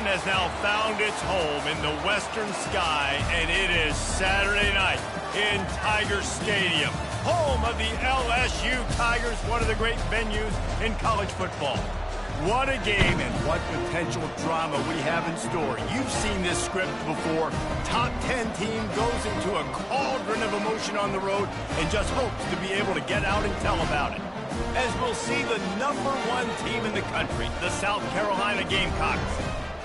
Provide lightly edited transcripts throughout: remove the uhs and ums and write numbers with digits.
sun has now found its home in the western sky, and it is Saturday night in Tiger Stadium, home of the LSU Tigers, one of the great venues in college football. What a game and what potential drama we have in store. You've seen this script before. Top 10 team goes into a cauldron of emotion on the road and just hopes to be able to get out and tell about it. As we'll see the #1 team in the country, the South Carolina Gamecocks,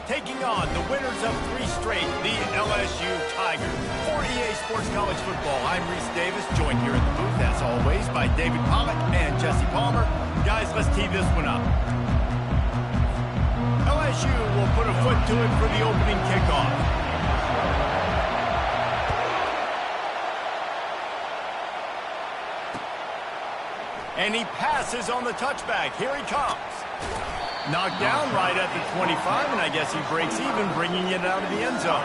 taking on the winners of 3 straight, the LSU Tigers. For EA Sports College Football, I'm Reese Davis, joined here in the booth, as always, by David Pollack and Jesse Palmer. Guys, let's tee this one up. LSU will put a foot to it for the opening kickoff. And he passes on the touchback. Here he comes. Knocked down right at the 25, and I guess he breaks even, bringing it out of the end zone.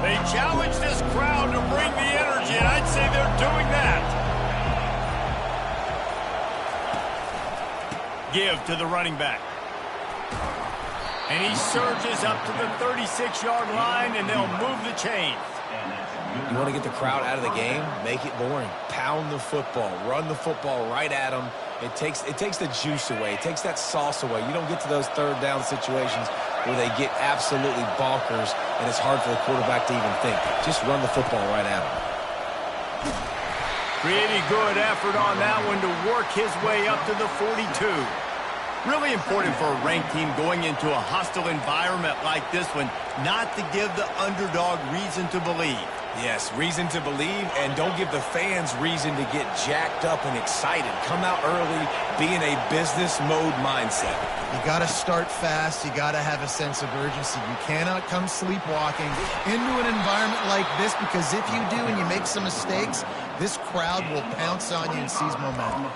They challenge this crowd to bring the energy, and I'd say they're doing that. Give to the running back. And he surges up to the 36-yard line, and they'll move the chains. You want to get the crowd out of the game? Make it boring. Pound the football. Run the football right at them. It takes the juice away. It takes that sauce away. You don't get to those third down situations where they get absolutely bonkers, and it's hard for the quarterback to even think. Just run the football right at him. Pretty good effort on that one to work his way up to the 42. Really important for a ranked team going into a hostile environment like this one, not to give the underdog reason to believe. Yes, reason to believe, and don't give the fans reason to get jacked up and excited. Come out early, be in a business mode mindset. You got to start fast. You got to have a sense of urgency. You cannot come sleepwalking into an environment like this, because if you do and you make some mistakes, this crowd will pounce on you and seize momentum.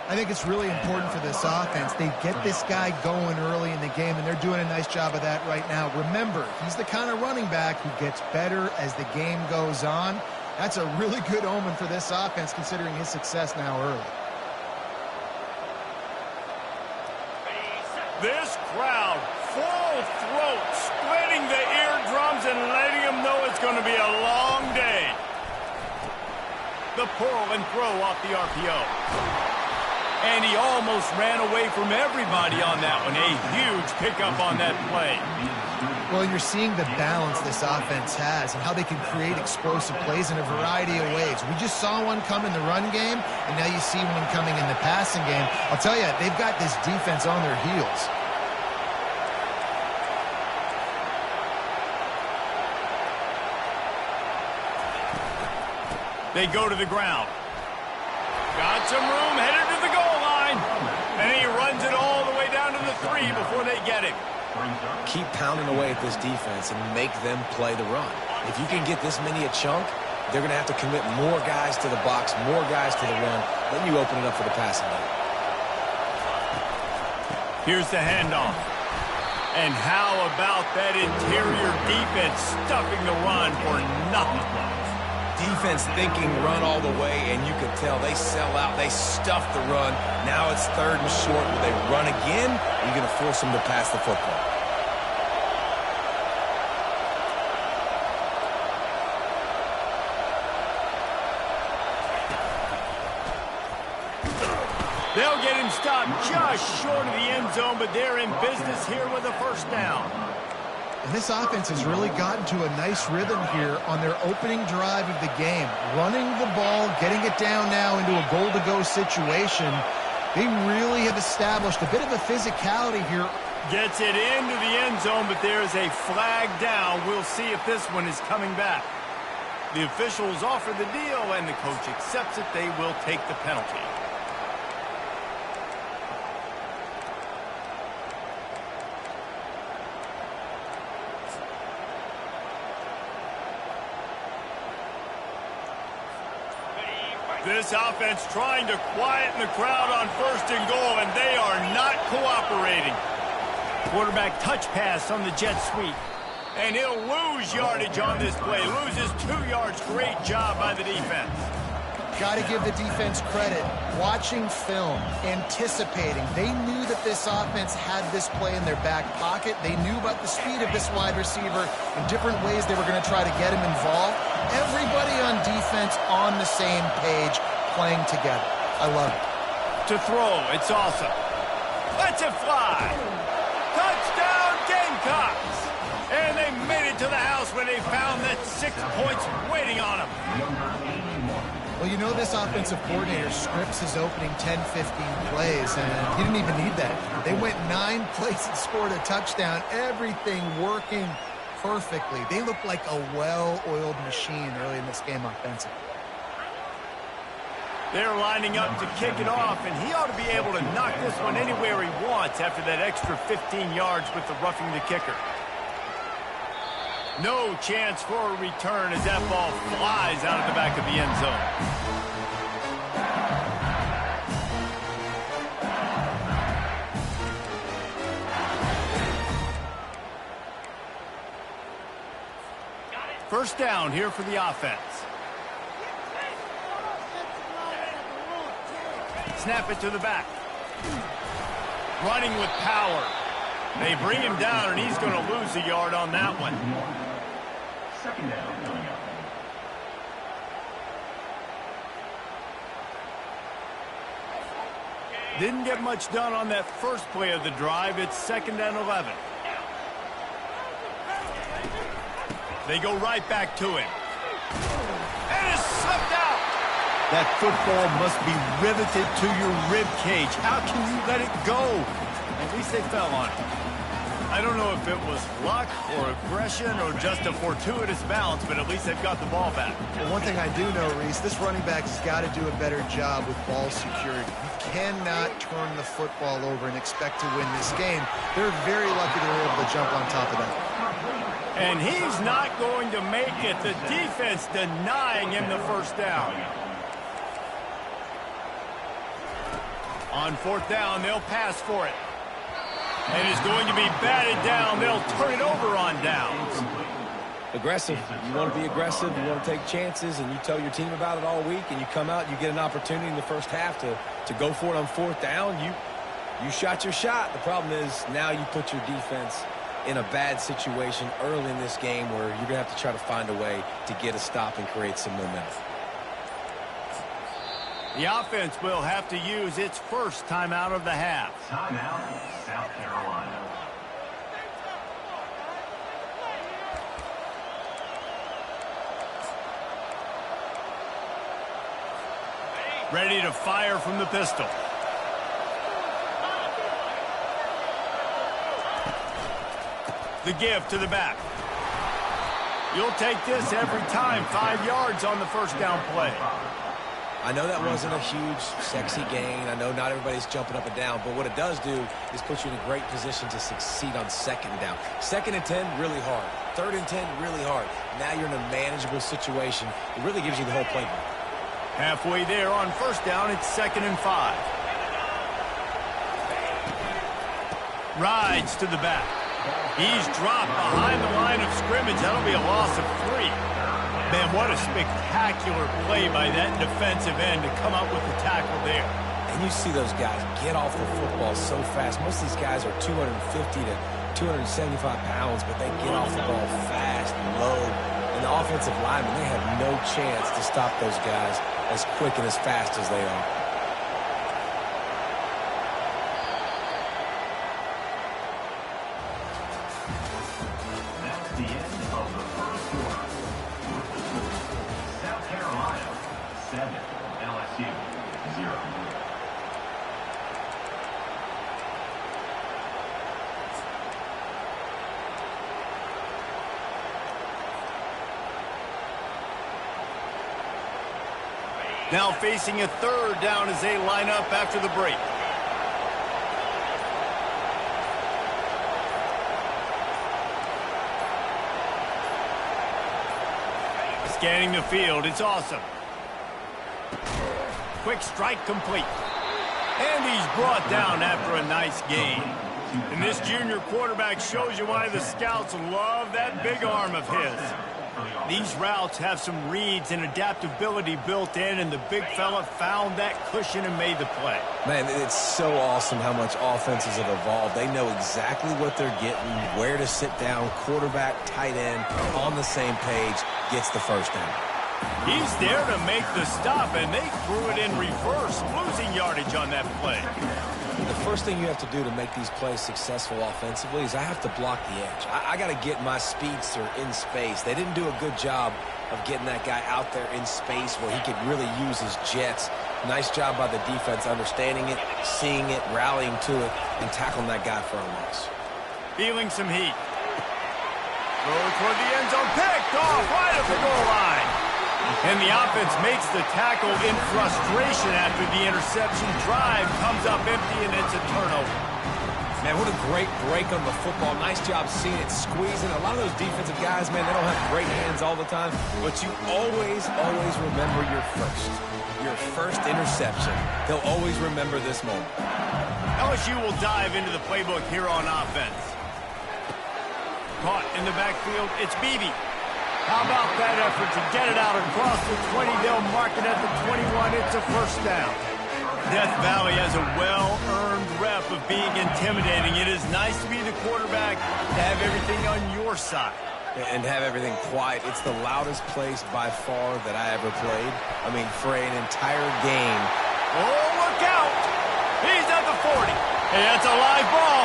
I think it's really important for this offense. They get this guy going early in the game, and they're doing a nice job of that right now. Remember, he's the kind of running back who gets better as the game goes on. That's a really good omen for this offense, considering his success now early. This crowd, full throat, splitting the eardrums and letting them know it's going to be a long day. The pull and throw off the RPO. And he almost ran away from everybody on that one. A huge pickup on that play. Well, you're seeing the balance this offense has and how they can create explosive plays in a variety of ways. We just saw one come in the run game, and now you see one coming in the passing game. I'll tell you, they've got this defense on their heels. They go to the ground. Got some room, headed to the goal line. And he runs it all the way down to the 3 before they get him. Keep pounding away at this defense and make them play the run. If you can get this many a chunk, they're going to have to commit more guys to the box, more guys to the run. Then you open it up for the passing game. Here's the handoff. And how about that interior defense stuffing the run for nothing? Defense thinking run all the way, and you can tell they sell out. They stuff the run. Now it's 3rd and short. Will they run again? You're going to force them to pass the football. They'll get him stopped just short of the end zone, but they're in business here with a first down. And this offense has really gotten to a nice rhythm here on their opening drive of the game. Running the ball, getting it down now into a goal-to-go situation. They really have established a bit of a physicality here. Gets it into the end zone, but there's a flag down. We'll see if this one is coming back. The officials offer the deal, and the coach accepts it. They will take the penalty. This offense trying to quieten the crowd on 1st and goal, and they are not cooperating. Quarterback touch pass on the jet sweep. And he'll lose yardage on this play. Loses 2 yards. Great job by the defense. Got to give the defense credit. Watching film, anticipating. They knew that this offense had this play in their back pocket. They knew about the speed of this wide receiver and different ways they were going to try to get him involved. Everybody on defense on the same page, playing together. I love it. To throw, it's awesome. Let's it fly. Touchdown, Gamecocks. And they made it to the house when they found that 6 points waiting on them. Well, you know this offensive coordinator scripts his opening 10, 15 plays, and he didn't even need that. They went 9 plays and scored a touchdown. Everything working perfectly. They look like a well-oiled machine early in this game offensively. They're lining up to kick it off, and he ought to be able to knock this one anywhere he wants after that extra 15 yards with the roughing the kicker. No chance for a return as that ball flies out of the back of the end zone. First down here for the offense. Snap it to the back. Running with power. They bring him down, and he's going to lose a yard on that one. Second down coming up. Didn't get much done on that first play of the drive. It's 2nd and 11. They go right back to him. And it's slipped out. That football must be riveted to your rib cage. How can you let it go? At least they fell on it. I don't know if it was luck or aggression or just a fortuitous bounce, but at least they've got the ball back. Well, one thing I do know, Reese, this running back has got to do a better job with ball security. You cannot turn the football over and expect to win this game. They're very lucky they were able to jump on top of that. And he's not going to make it. The defense denying him the first down. On 4th down, they'll pass for it. And it's going to be batted down. They'll turn it over on downs. Aggressive. You want to be aggressive. You want to take chances, and you tell your team about it all week, and you come out and you get an opportunity in the first half to go for it on 4th down. You shot your shot. The problem is now you put your defense in a bad situation early in this game where you're going to have to try to find a way to get a stop and create some momentum. The offense will have to use its first timeout of the half. Timeout, South Carolina. Ready to fire from the pistol. The give to the back. You'll take this every time. 5 yards on the first down play. I know that wasn't a huge, sexy gain. I know not everybody's jumping up and down, but what it does do is put you in a great position to succeed on 2nd down. 2nd and 10, really hard. 3rd and 10, really hard. Now you're in a manageable situation. It really gives you the whole playbook. Halfway there on 1st down, it's 2nd and 5. Rides to the back. He's dropped behind the line of scrimmage. That'll be a loss of 3. Man, what a spectacular play by that defensive end to come up with the tackle there. And you see those guys get off the football so fast. Most of these guys are 250 to 275 pounds, but they get off the ball fast and low. And the offensive linemen, they have no chance to stop those guys as quick and as fast as they are. That's the end of the first quarter. South Carolina, 7, LSU, 0. Now facing a 3rd down as they line up after the break. Scanning the field, it's awesome. Quick strike complete. And he's brought down after a nice gain. And this junior quarterback shows you why the scouts love that big arm of his. These routes have some reads and adaptability built in, and the big fella found that cushion and made the play. Man, it's so awesome how much offenses have evolved. They know exactly what they're getting, where to sit down, quarterback, tight end, on the same page, gets the first down. He's there to make the stop, and they threw it in reverse, losing yardage on that play. The first thing you have to do to make these plays successful offensively is I have to block the edge. I got to get my speedster in space. They didn't do a good job of getting that guy out there in space where he could really use his jets. Nice job by the defense understanding it, seeing it, rallying to it, and tackling that guy for a loss. Feeling some heat. Throw toward the end zone, picked off right at the goal line. And the offense makes the tackle in frustration after the interception. Drive comes up empty, and it's a turnover. Man, what a great break on the football. Nice job seeing it squeezing. A lot of those defensive guys, man, they don't have great hands all the time, but you always remember your first interception. They'll always remember this moment. LSU will dive into the playbook here on offense. Caught in the backfield, it's Beebe. How about that effort to get it out across the 20? They'll mark it at the 21. It's a first down. Death Valley has a well-earned rep of being intimidating. It is nice to be the quarterback, to have everything on your side. And have everything quiet. It's the loudest place by far that I ever played. I mean, for an entire game. Oh, look out! He's at the 40. Hey, that's a live ball.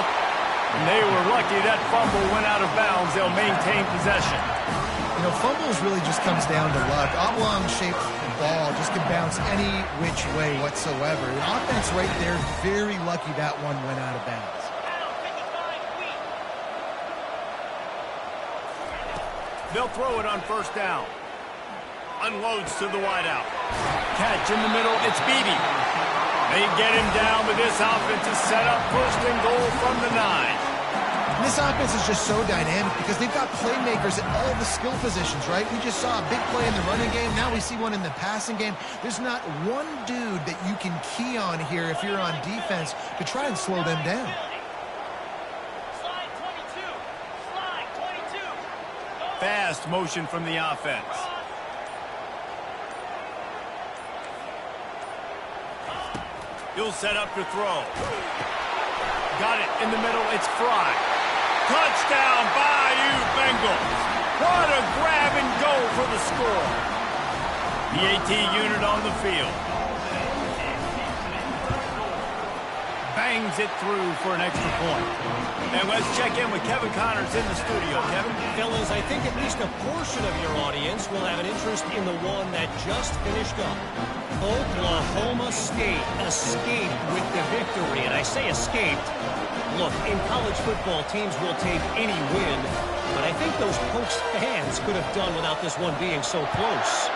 And they were lucky that fumble went out of bounds. They'll maintain possession. You know, fumbles really just comes down to luck. Oblong-shaped ball just can bounce any which way whatsoever. The offense right there, very lucky that one went out of bounds. They'll throw it on first down. Unloads to the wideout. Catch in the middle, it's Beebe. They get him down, but this offense is set up first and goal from the 9. This offense is just so dynamic because they've got playmakers at all the skill positions, right? We just saw a big play in the running game. Now we see one in the passing game. There's not one dude that you can key on here if you're on defense to try and slow them down. Slide 22. Slide 22. Fast motion from the offense. He'll set up to throw. Got it in the middle. It's Fry. Touchdown, Bayou Bengals. What a grab and go for the score. The AT unit on the field. Bangs it through for an extra point. And let's check in with Kevin Connors in the studio. Kevin? Fellas, I think at least a portion of your audience will have an interest in the one that just finished up. Oklahoma State escaped with the victory. And I say escaped. Look, in college football, teams will take any win, but I think those Pokes fans could have done without this one being so close.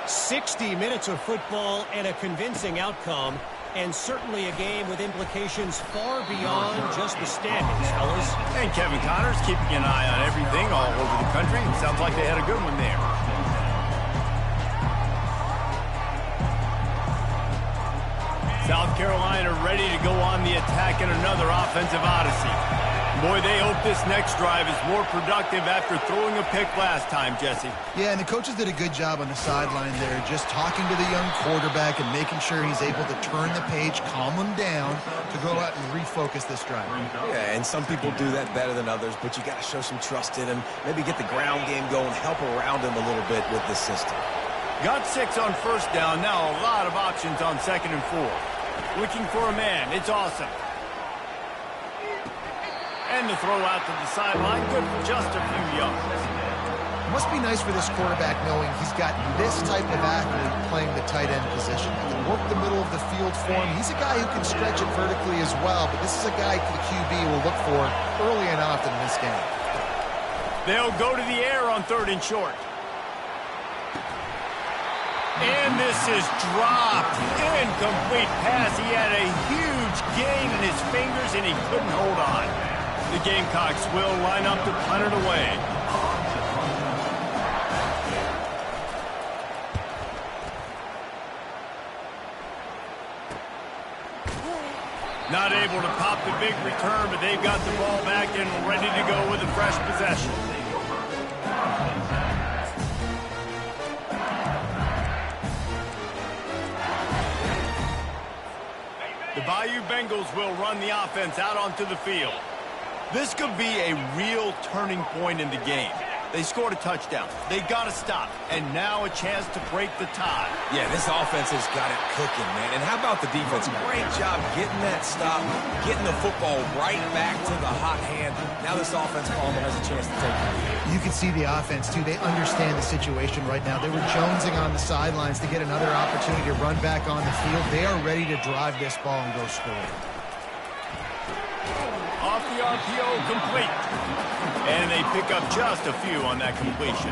60 minutes of football and a convincing outcome, and certainly a game with implications far beyond just the standings, fellas. And Kevin Connors keeping an eye on everything all over the country. It sounds like they had a good one there. South Carolina ready to go on the attack in another offensive odyssey. Boy, they hope this next drive is more productive after throwing a pick last time, Jesse. Yeah, and the coaches did a good job on the sideline there, just talking to the young quarterback and making sure he's able to turn the page, calm him down to go out and refocus this drive. Yeah, and some people do that better than others, but you got to show some trust in him. Maybe get the ground game going, help around him a little bit with this system. Got 6 on first down. Now a lot of options on 2nd and 4. Looking for a man. It's awesome. And the throw out to the sideline. Good for just a few yards. It must be nice for this quarterback knowing he's got this type of athlete playing the tight end position. He can work the middle of the field for him. He's a guy who can stretch it vertically as well, but this is a guy the QB will look for early and often in this game. They'll go to the air on 3rd and short. And this is dropped. Incomplete pass. He had a huge gain in his fingers, and he couldn't hold on. The Gamecocks will line up to punt it away. Not able to pop the big return, but they've got the ball back and ready to go with a fresh possession. The Bayou Bengals will run the offense out onto the field. This could be a real turning point in the game. They scored a touchdown. They got to stop. And now a chance to break the tie. Yeah, this offense has got it cooking, man. And how about the defense? Great job getting that stop, getting the football right back to the hot hand. Now this offense almost has a chance to take it. You can see the offense, too. They understand the situation right now. They were jonesing on the sidelines to get another opportunity to run back on the field. They are ready to drive this ball and go score. Off the RPO, complete. And they pick up just a few on that completion.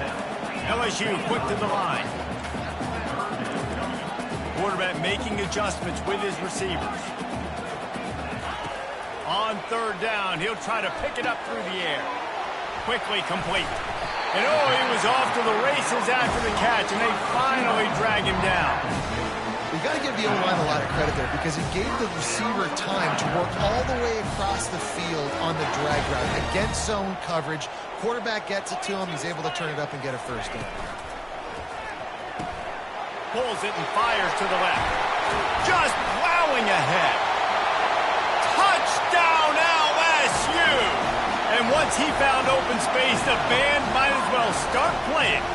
LSU quick to the line. Quarterback making adjustments with his receivers. On third down, he'll try to pick it up through the air. Quickly complete. And oh, he was off to the races after the catch, and they finally drag him down. We've got to give the O-line a lot of credit there because it gave the receiver time to work all the way across the field on the drag route against zone coverage. Quarterback gets it to him. He's able to turn it up and get a first down. Pulls it and fires to the left. Just plowing ahead. Touchdown LSU! And once he found open space, the band might as well start playing.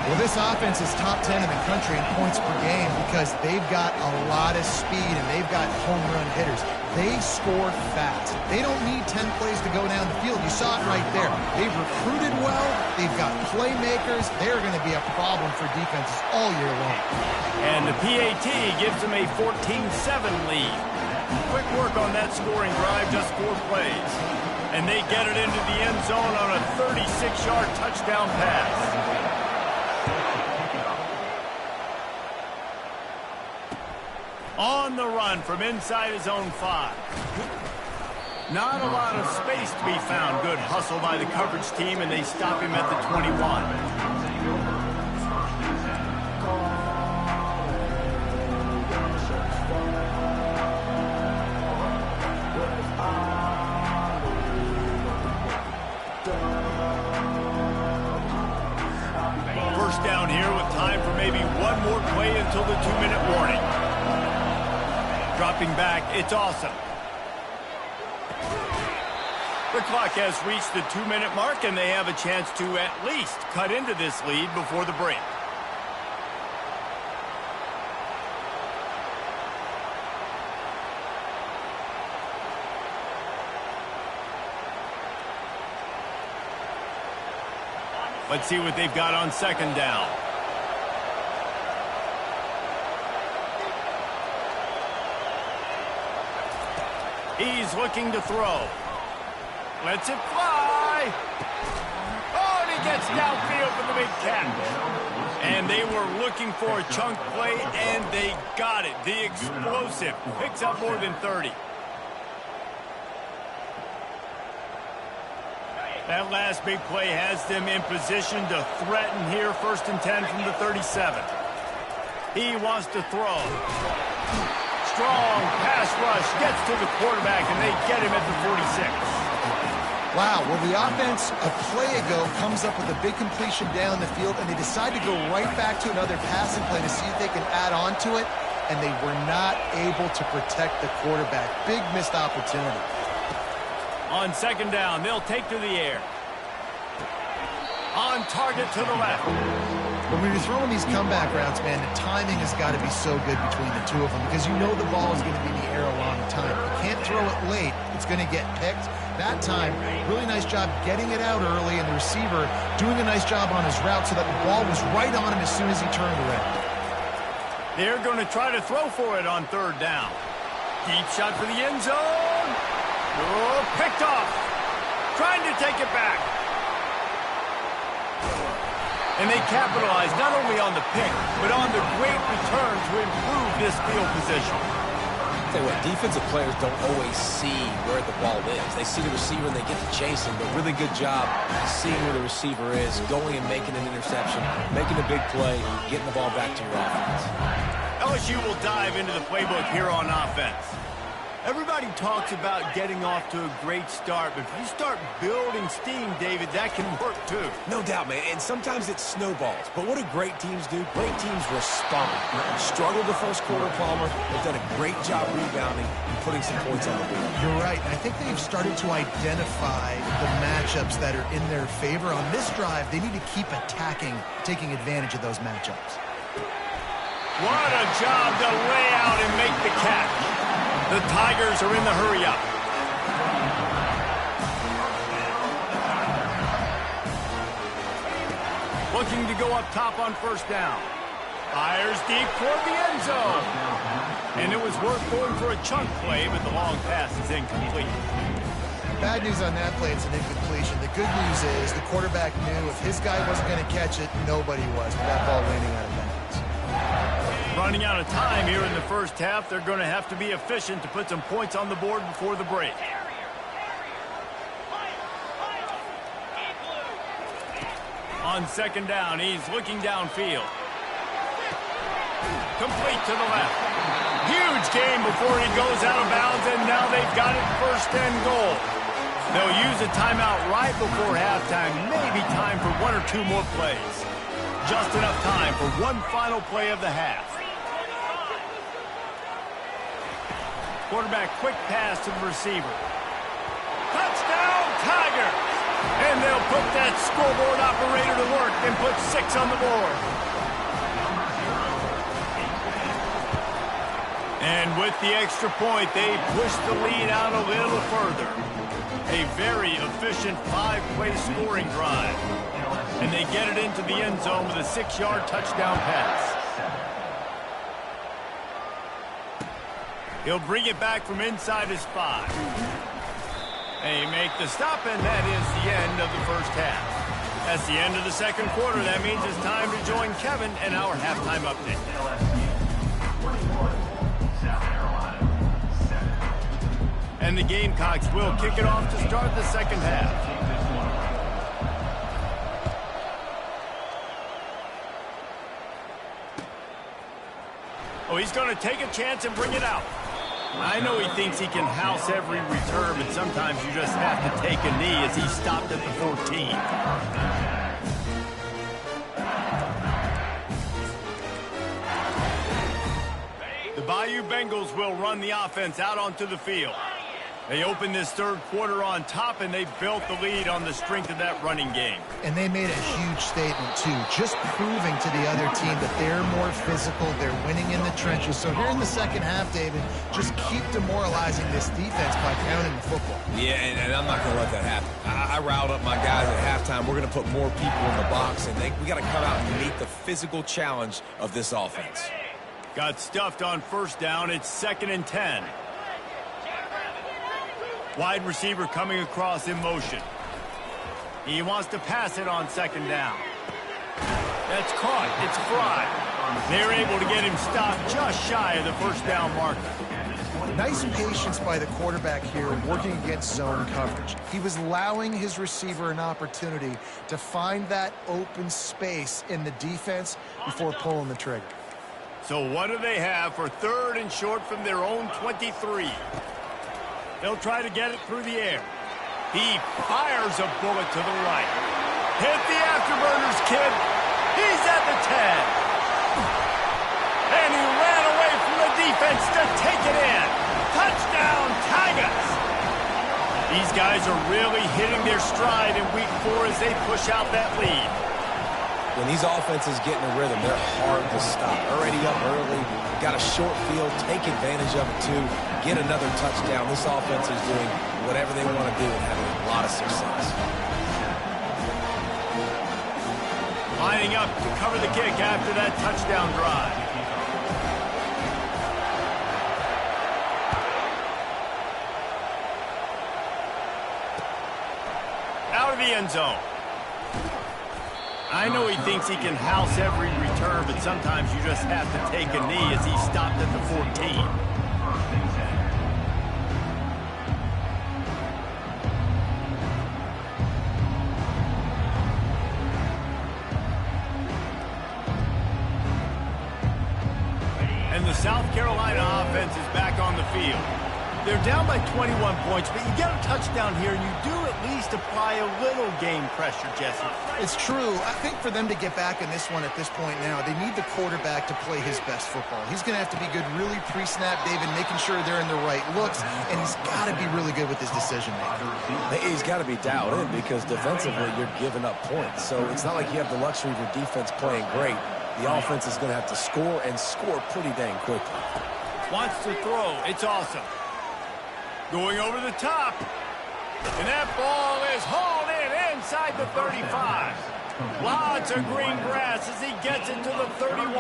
Well, this offense is top 10 in the country in points per game because they've got a lot of speed and they've got home run hitters. They score fast. They don't need 10 plays to go down the field. You saw it right there. They've recruited well. They've got playmakers. They're going to be a problem for defenses all year long. And the PAT gives them a 14-7 lead. Quick work on that scoring drive, just 4 plays. And they get it into the end zone on a 36-yard touchdown pass. On the run from inside his own 5. Not a lot of space to be found. Good hustle by the coverage team, and they stop him at the 21. First down here with time for maybe one more play until the 2-minute warning. Dropping back, it's awesome. The clock has reached the 2-minute mark, and they have a chance to at least cut into this lead before the break. Let's see what they've got on second down. He's looking to throw. Lets it fly. Oh, and he gets downfield for the big catch. And they were looking for a chunk play, and they got it. The explosive picks up more than 30. That last big play has them in position to threaten here. 1st and 10 from the 37. He wants to throw. Strong pass rush gets to the quarterback, and they get him at the 46. Wow, well, the offense a play ago comes up with a big completion down the field, and they decide to go right back to another passing play to see if they can add on to it, and they were not able to protect the quarterback. Big missed opportunity. On second down, they'll take to the air. On target to the left. When you're throwing these comeback routes, man, the timing has got to be so good between the two of them because you know the ball is going to be in the air a long time. You can't throw it late. It's going to get picked. That time, really nice job getting it out early, and the receiver doing a nice job on his route so that the ball was right on him as soon as he turned around. They're going to try to throw for it on third down. Deep shot for the end zone. Oh, picked off. Trying to take it back. And they capitalize not only on the pick, but on the great return to improve this field position. I'll tell you what, defensive players don't always see where the ball is. They see the receiver and they get to chase him, but really good job seeing where the receiver is, going and making an interception, making a big play, getting the ball back to your offense. LSU will dive into the playbook here on offense. Everybody talks about getting off to a great start, but if you start building steam, David, that can work too. No doubt, man, and sometimes it snowballs. But what do great teams do? Great teams respond. Struggled the first quarter, Palmer. They've done a great job rebounding and putting some points on the board. You're right. I think they've started to identify the matchups that are in their favor. On this drive, they need to keep attacking, taking advantage of those matchups. What a job to lay out and make the catch. The Tigers are in the hurry-up. Looking to go up top on first down. Fires deep toward the end zone. And it was worth going for a chunk play, but the long pass is incomplete. Bad news on that play, it's an incompletion. The good news is the quarterback knew if his guy wasn't going to catch it, nobody was with that ball landing out of bounds. Running out of time here in the first half, they're going to have to be efficient to put some points on the board before the break. On second down, he's looking downfield. Complete to the left. Huge gain before he goes out of bounds, and now they've got it first and goal. They'll use a timeout right before halftime, maybe time for one or two more plays. Just enough time for one final play of the half. Quarterback quick pass to the receiver. Touchdown, Tigers! And they'll put that scoreboard operator to work and put 6 on the board. And with the extra point, they push the lead out a little further. A very efficient 5-play scoring drive. And they get it into the end zone with a 6-yard touchdown pass. He'll bring it back from inside his 5. They make the stop, and that is the end of the first half. That's the end of the second quarter. That means it's time to join Kevin in our halftime update. And the Gamecocks will kick it off to start the second half. Oh, he's going to take a chance and bring it out. I know he thinks he can house every return, but sometimes you just have to take a knee as he stopped at the 14. The Bayou Bengals will run the offense out onto the field. They opened this third quarter on top, and they built the lead on the strength of that running game. And they made a huge statement, too, just proving to the other team that they're more physical, they're winning in the trenches. So here in the second half, David, just keep demoralizing this defense by pounding the football. Yeah, and I'm not going to let that happen. I riled up my guys at halftime. We're going to put more people in the box, and we got to come out and meet the physical challenge of this offense. Got stuffed on first down. It's 2nd and 10. Wide receiver coming across in motion. He wants to pass it on second down. That's caught. It's Fry. They're able to get him stopped just shy of the first down marker. Nice patience by the quarterback here working against zone coverage. He was allowing his receiver an opportunity to find that open space in the defense before pulling the trigger. So what do they have for 3rd and short from their own 23? They'll try to get it through the air. He fires a bullet to the right. Hit the afterburners, kid. He's at the 10. And he ran away from the defense to take it in. Touchdown, Tigers. These guys are really hitting their stride in week 4 as they push out that lead. When these offenses get in a rhythm, they're hard to stop. Already up early, got a short field, take advantage of it too, get another touchdown. This offense is doing whatever they want to do and having a lot of success. Lining up to cover the kick after that touchdown drive. Out of the end zone. I know he thinks he can house every return, but sometimes you just have to take a knee as he stopped at the 14. And the South Carolina offense is back on the field. They're down by 21 points, but you get a touchdown here, and you do at least apply a little game pressure, Jesse. It's true. I think for them to get back in this one at this point now, they need the quarterback to play his best football. He's going to have to be good really pre-snap, David, making sure they're in the right looks, and he's got to be really good with his decision-making. He's got to be dialed in because defensively you're giving up points. So it's not like you have the luxury of your defense playing great. The offense is going to have to score and score pretty dang quickly. Wants to throw. It's awesome. Going over the top. And that ball is hauled in inside the 35. Lots of green grass as he gets it to the 31.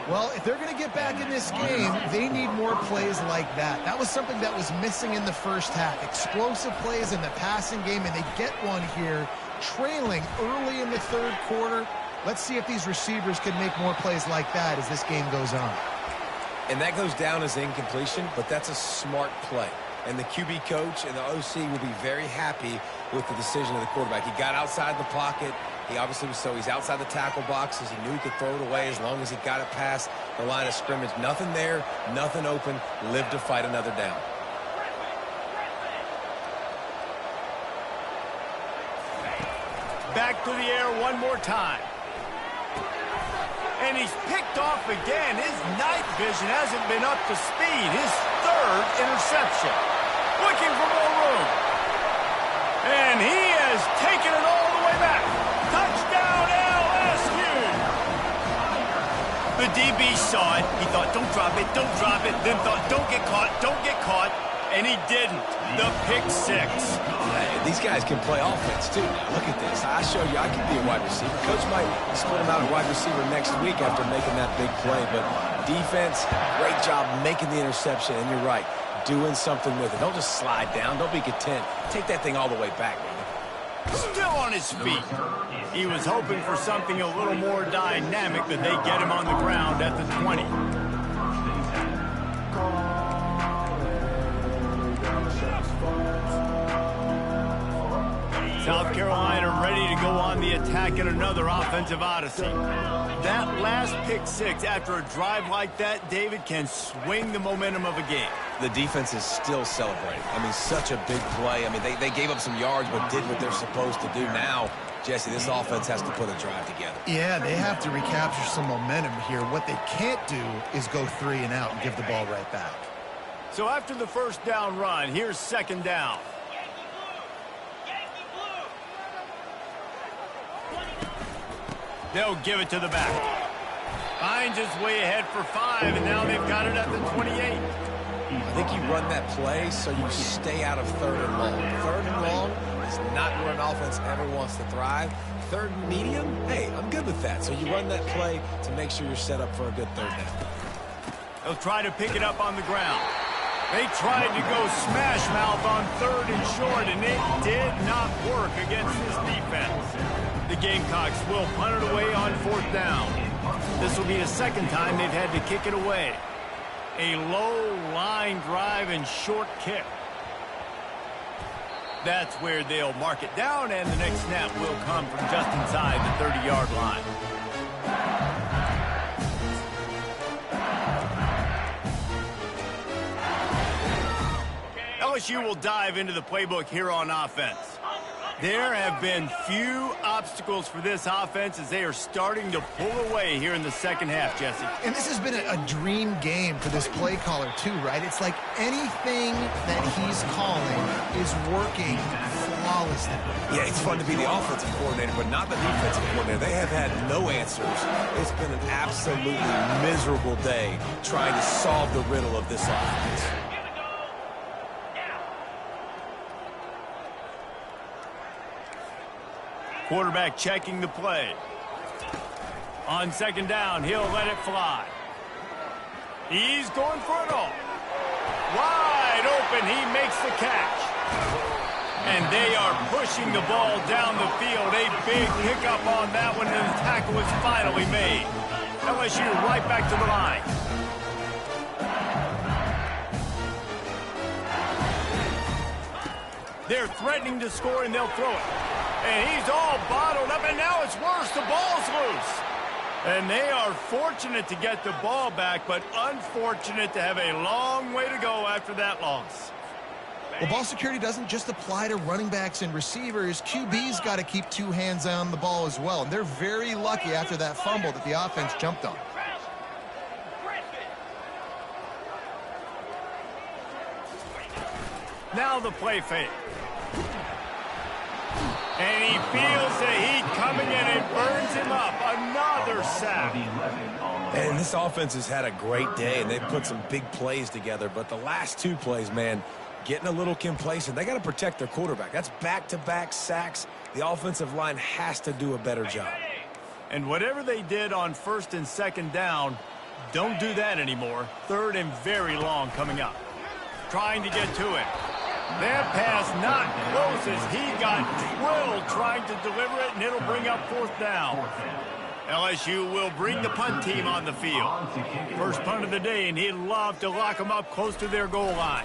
Well, if they're going to get back in this game, they need more plays like that. That was something that was missing in the first half. Explosive plays in the passing game, and they get one here, trailing early in the third quarter. Let's see if these receivers can make more plays like that as this game goes on. And that goes down as incompletion, but that's a smart play. And the QB coach and the OC will be very happy with the decision of the quarterback. He got outside the pocket. He obviously was he's outside the tackle boxes. He knew he could throw it away as long as he got it past the line of scrimmage. Nothing there, nothing open. Live to fight another down. Back to the air one more time. And he's picked off again. His night vision hasn't been up to speed. His third interception. Looking for more room. And he has taken it all the way back. Touchdown, LSU. The DB saw it. He thought, don't drop it, don't drop it. Then thought, don't get caught, don't get caught. And he didn't. The pick six. These guys can play offense, too. Now, look at this. I show you I can be a wide receiver. Coach might split him out at wide receiver next week after making that big play. But defense, great job making the interception. And you're right, doing something with it. Don't just slide down. Don't be content. Take that thing all the way back, man. Still on his feet. He was hoping for something a little more dynamic, but they get him on the ground at the 20. South Carolina ready to go on the attack in another offensive odyssey. That last pick six after a drive like that, David, can swing the momentum of a game. The defense is still celebrating. I mean, such a big play. I mean, they gave up some yards but did what they're supposed to do. Now, Jesse, this offense has to put a drive together. Yeah, they have to recapture some momentum here. What they can't do is go 3 and out and give the ball right back. So after the first down run, here's second down. They'll give it to the back. Finds his way ahead for 5, and now they've got it at the 28. I think you run that play so you stay out of 3rd and long. 3rd and long is not where an offense ever wants to thrive. 3rd and medium, hey, I'm good with that. So you run that play to make sure you're set up for a good 3rd down. They'll try to pick it up on the ground. They tried to go smash mouth on 3rd and short, and it did not work against this defense. The Gamecocks will punt it away on 4th down. This will be the second time they've had to kick it away. A low line drive and short kick. That's where they'll mark it down, and the next snap will come from just inside the 30-yard line. LSU will dive into the playbook here on offense. There have been few obstacles for this offense as they are starting to pull away here in the second half, Jesse. And this has been a dream game for this play caller, too, right? It's like anything that he's calling is working flawlessly. Yeah, it's fun to be the offensive coordinator, but not the defensive coordinator. They have had no answers. It's been an absolutely miserable day trying to solve the riddle of this offense. Quarterback checking the play. On second down, he'll let it fly. He's going for it all. Wide open, he makes the catch. And they are pushing the ball down the field. A big pickup on that one, and the tackle is finally made. LSU right back to the line. They're threatening to score, and they'll throw it. And he's all bottled up, and now it's worse. The ball's loose. And they are fortunate to get the ball back, but unfortunate to have a long way to go after that loss. Well, ball security doesn't just apply to running backs and receivers. QB's got to keep two hands on the ball as well. And they're very lucky after that fumble that the offense jumped on. Now the play fake. And he feels the heat coming in and burns him up. Another sack. And this offense has had a great day, and they've put some big plays together. But the last two plays, man, getting a little complacent. They got to protect their quarterback. That's back-to-back sacks. The offensive line has to do a better job. And whatever they did on first and second down, don't do that anymore. Third and very long coming up. Trying to get to it. That pass not close as he got drilled trying to deliver it, and it'll bring up fourth down. LSU will bring the punt team on the field. First punt of the day, and he'd love to lock them up close to their goal line.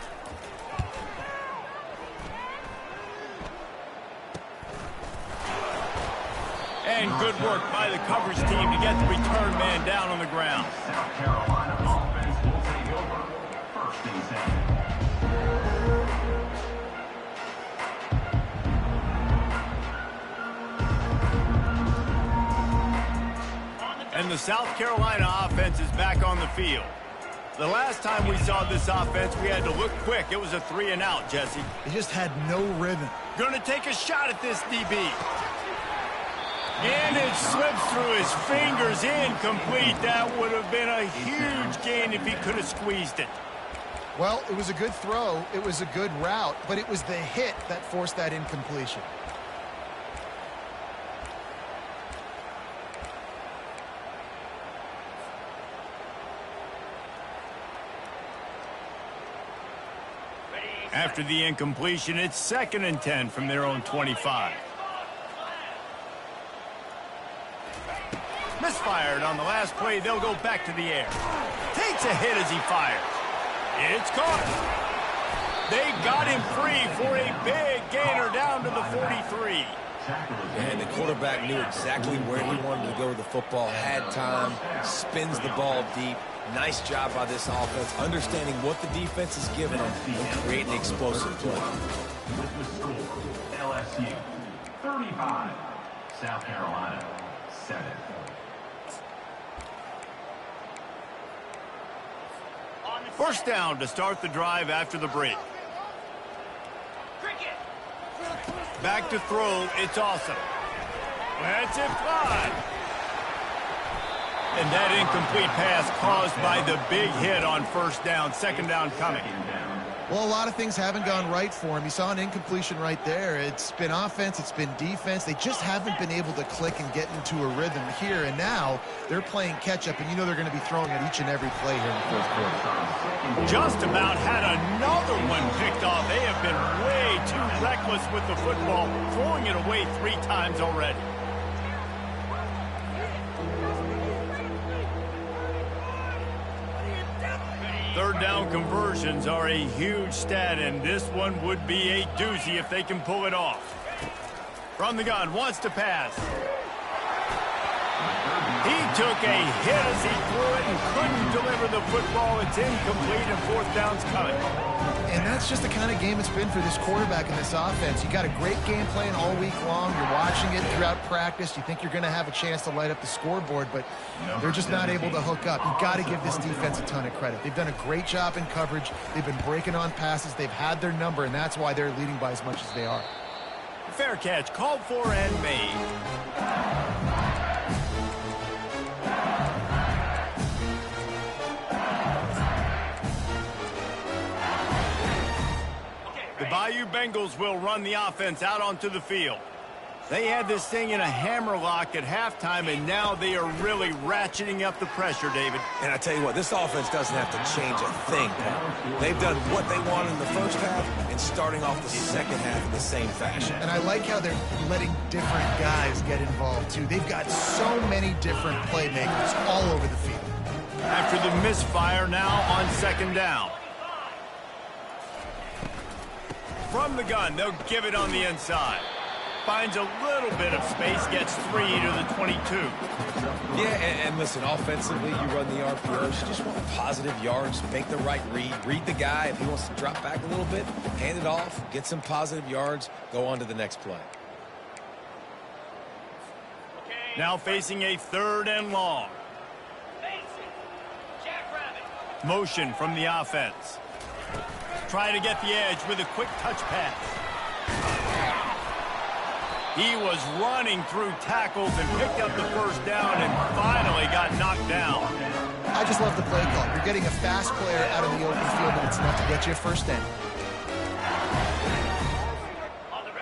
And good work by the coverage team to get the return man down on the ground. South Carolina offense will take over. First and 10. And the South Carolina offense is back on the field. The last time we saw this offense, we had to look quick. It was a 3-and-out, Jesse. They just had no rhythm. Gonna take a shot at this DB. And it slips through his fingers, incomplete. That would have been a huge gain if he could have squeezed it. Well, it was a good throw. It was a good route, but it was the hit that forced that incompletion. After the incompletion, it's 2nd and 10 from their own 25. Misfired on the last play. They'll go back to the air. Takes a hit as he fires. It's caught. They got him free for a big gainer down to the 43. And the quarterback knew exactly where he wanted to go with the football, had time, spins the ball deep. Nice job by this offense, understanding what the defense is giving them and creating explosive play. With the score, LSU 35, South Carolina 7. First down to start the drive after the break. Back to throw, it's awesome. That's it fly. And that incomplete pass caused by the big hit on first down, second down coming. Well, a lot of things haven't gone right for him. You saw an incompletion right there. It's been offense, it's been defense. They just haven't been able to click and get into a rhythm here. And now they're playing catch-up, and you know they're going to be throwing at each and every play here in the fourth quarter. Just about had another one picked off. They have been way too reckless with the football, throwing it away 3 times already. Third down conversions are a huge stat, and this one would be a doozy if they can pull it off. From the gun, wants to pass. He took a hit as he threw it and couldn't deliver the football. It's incomplete, and fourth down's coming. And that's just the kind of game it's been for this quarterback and this offense. You got a great game plan all week long. You're watching it throughout practice. You think you're going to have a chance to light up the scoreboard, but they're just not able to hook up. You've got to give this defense a ton of credit. They've done a great job in coverage. They've been breaking on passes. They've had their number, and that's why they're leading by as much as they are. Fair catch, called for and made. The Bayou Bengals will run the offense out onto the field. They had this thing in a hammerlock at halftime, and now they are really ratcheting up the pressure, David. And I tell you what, this offense doesn't have to change a thing, Paul. They've done what they wanted in the first half and starting off the second half in the same fashion. And I like how they're letting different guys get involved, too. They've got so many different playmakers all over the field. After the misfire, now on second down. From the gun, they'll give it on the inside. finds a little bit of space, gets 3 to the 22. Yeah, and listen, offensively, you run the RPOs. You just want positive yards, make the right read the guy. If he wants to drop back a little bit, hand it off, get some positive yards, go on to the next play. Now facing a 3rd and long. Motion from the offense. Try to get the edge with a quick touch pass. He was running through tackles and picked up the first down and finally got knocked down. I just love the play call. You're getting a fast player out of the open field, and it's enough to get you a first down.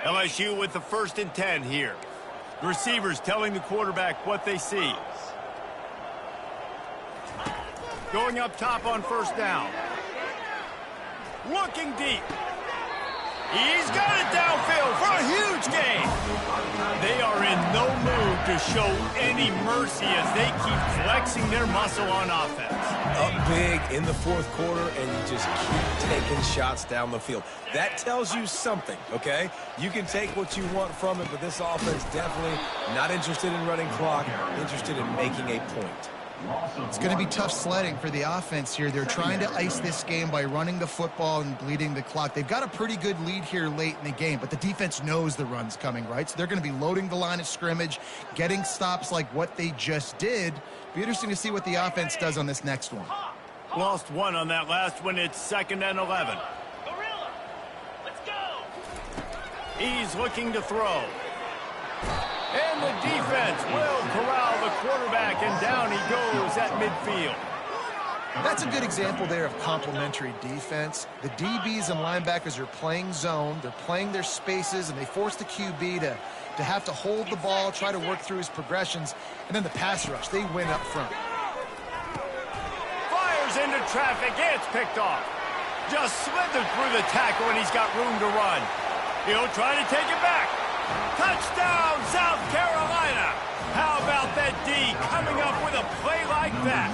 LSU with the 1st and 10 here. The receivers telling the quarterback what they see. Going up top on 1st down. Looking deep. He's got it downfield for a huge gain. They are in no mood to show any mercy as they keep flexing their muscle on offense. Up big in the 4th quarter, and you just keep taking shots down the field. That tells you something, okay? You can take what you want from it, but this offense definitely not interested in running clock, interested in making a point. It's going to be tough sledding for the offense here. They're trying to ice this game by running the football and bleeding the clock. They've got a pretty good lead here late in the game, but the defense knows the run's coming, right? So they're going to be loading the line of scrimmage, getting stops like what they just did. Be interesting to see what the offense does on this next one. Lost 1 on that last one. It's 2nd and 11. Gorilla, let's go. He's looking to throw. And the defense will corral the quarterback, and down he goes at midfield. That's a good example there of complementary defense. The DBs and linebackers are playing zone. They're playing their spaces, and they force the QB to have to hold the ball, try to work through his progressions. And then the pass rush, they win up front. Fires into traffic. It's picked off. Just slithered through the tackle, and he's got room to run. He'll try to take it back. Touchdown, South Carolina! How about that D coming up with a play like that?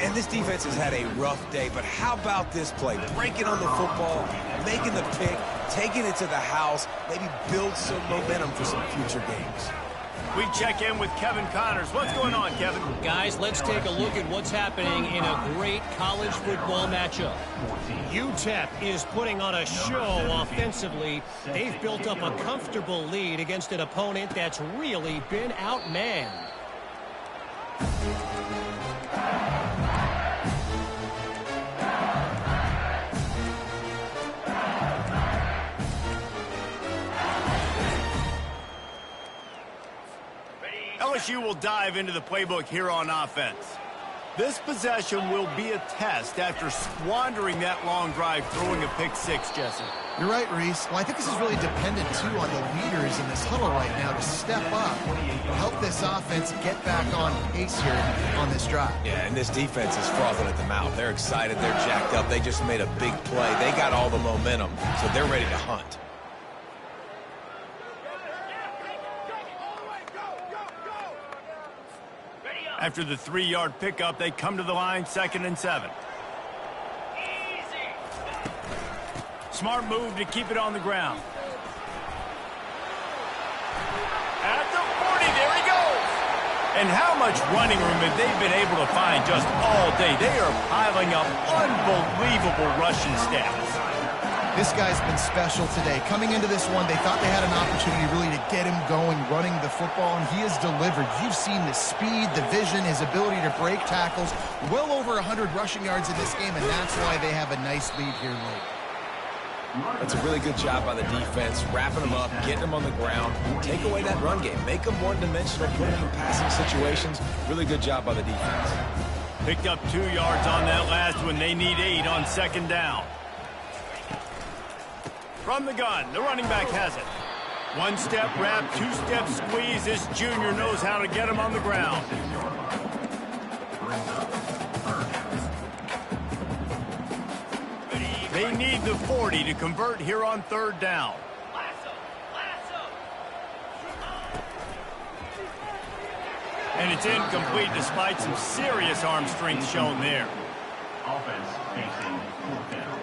And this defense has had a rough day, but how about this play? Breaking on the football, making the pick, taking it to the house, maybe build some momentum for some future games. We check in with Kevin Connors. What's going on, Kevin? Guys, let's take a look at what's happening in a great college football matchup. UTEP is putting on a show offensively. They've built up a comfortable lead against an opponent that's really been outmanned. LSU will dive into the playbook here on offense. This possession will be a test after squandering that long drive, throwing a pick 6, Jesse. You're right, Reese. Well, I think this is really dependent, too, on the leaders in this huddle right now to step up and help this offense get back on pace here on this drive. Yeah, and this defense is frothing at the mouth. They're excited. They're jacked up. They just made a big play. They got all the momentum, so they're ready to hunt. After the 3-yard pickup, they come to the line, 2nd and 7. Easy. Smart move to keep it on the ground. At the 40, there he goes. And how much running room have they been able to find just all day? They are piling up unbelievable rushing stats. This guy's been special today. Coming into this one, they thought they had an opportunity really to get him going, running the football, and he has delivered. You've seen the speed, the vision, his ability to break tackles. Well over 100 rushing yards in this game, and that's why they have a nice lead here late. That's a really good job by the defense, wrapping them up, getting them on the ground, take away that run game, make them one-dimensional, put them in passing situations. Really good job by the defense. Picked up 2 yards on that last one. They need 8 on 2nd down. From the gun, the running back has it. 1-step wrap, 2-step squeeze. This junior knows how to get him on the ground. They need the 40 to convert here on 3rd down. And it's incomplete despite some serious arm strength shown there. Offense facing 4th down.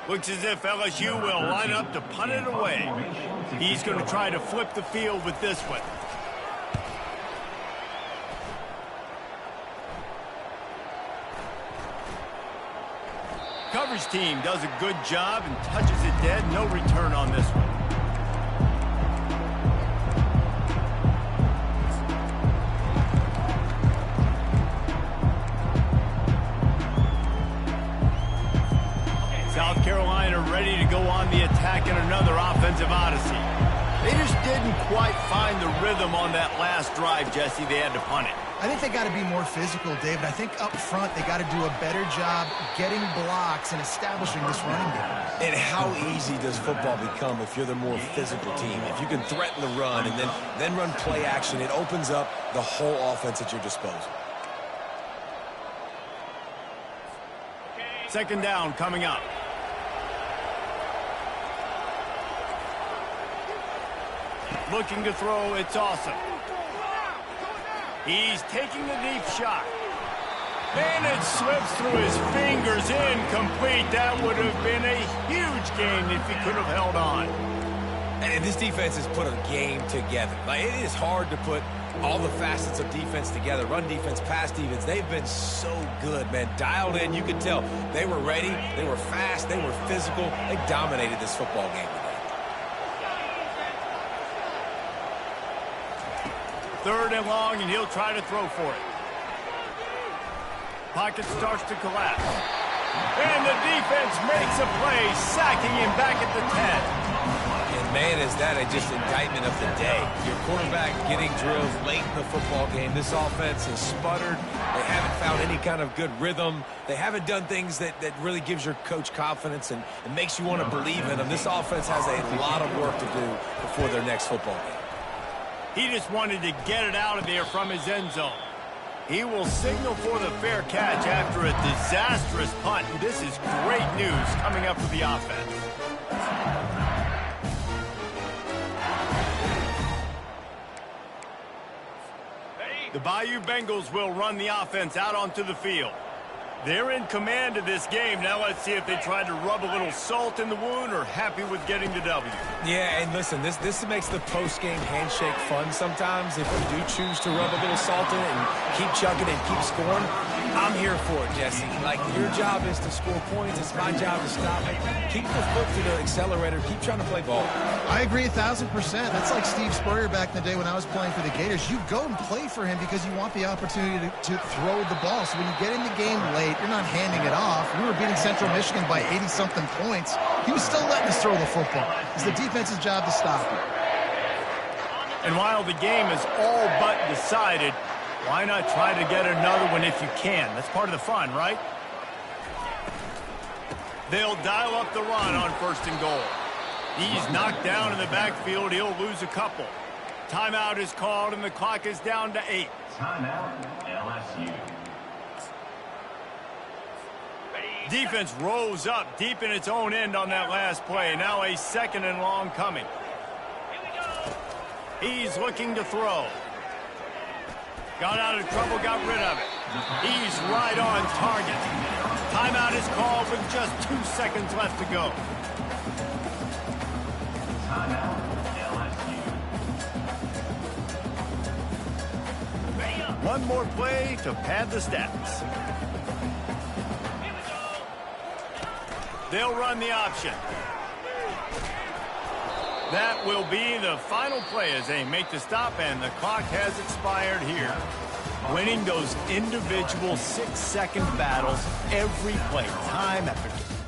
Looks as if LSU will line up to punt it away. He's going to try to flip the field with this one. Coverage team does a good job and touches it dead. No return on this one. South Carolina ready to go on the attack in another offensive odyssey. They just didn't quite find the rhythm on that last drive, Jesse. They had to punt it. I think they got to be more physical, David. I think up front they got to do a better job getting blocks and establishing this running game. And how easy does football become if you're the more physical team? If you can threaten the run and then run play action, it opens up the whole offense at your disposal. Second down coming up. Looking to throw, it's awesome. He's taking a deep shot. And it slips through his fingers, incomplete. That would have been a huge gain if he could have held on. And this defense has put a game together. Like, it is hard to put all the facets of defense together. Run defense, pass defense. They've been so good, man. Dialed in, you could tell. They were ready. They were fast. They were physical. They dominated this football game today. Third and long, and he'll try to throw for it. Pocket starts to collapse. And the defense makes a play, sacking him back at the 10. And, man, is that just indictment of the day. Your quarterback getting drilled late in the football game. This offense has sputtered. They haven't found any kind of good rhythm. They haven't done things that really gives your coach confidence and makes you want to believe in them. This offense has a lot of work to do before their next football game. He just wanted to get it out of there from his end zone. He will signal for the fair catch after a disastrous punt. This is great news coming up for the offense. The Bayou Bengals will run the offense out onto the field. They're in command of this game. Now let's see if they try to rub a little salt in the wound or happy with getting the W. Yeah, and listen, this makes the post-game handshake fun sometimes. If you do choose to rub a little salt in it and keep chugging and keep scoring, I'm here for it, Jesse. Like, your job is to score points. It's my job to stop it. Keep the foot to the accelerator. Keep trying to play ball. I agree 1,000%. That's like Steve Spurrier back in the day when I was playing for the Gators. You go and play for him because you want the opportunity to throw the ball. So when you get in the game late, you're not handing it off. We were beating Central Michigan by 80-something points. He was still letting us throw the football. It's the defense's job to stop it. And while the game is all but decided, why not try to get another one if you can? That's part of the fun, right? They'll dial up the run on first and goal. He's knocked down in the backfield. He'll lose a couple. Timeout is called, and the clock is down to 8. Timeout, LSU. Defense rose up deep in its own end on that last play. Now a second and long coming. He's looking to throw. Got out of trouble, got rid of it. He's right on target. Timeout is called with just 2 seconds left to go. Timeout, LSU. One more play to pad the stats. They'll run the option. That will be the final play as they make the stop, and the clock has expired here. Winning those individual 6-second battles every play, time after time.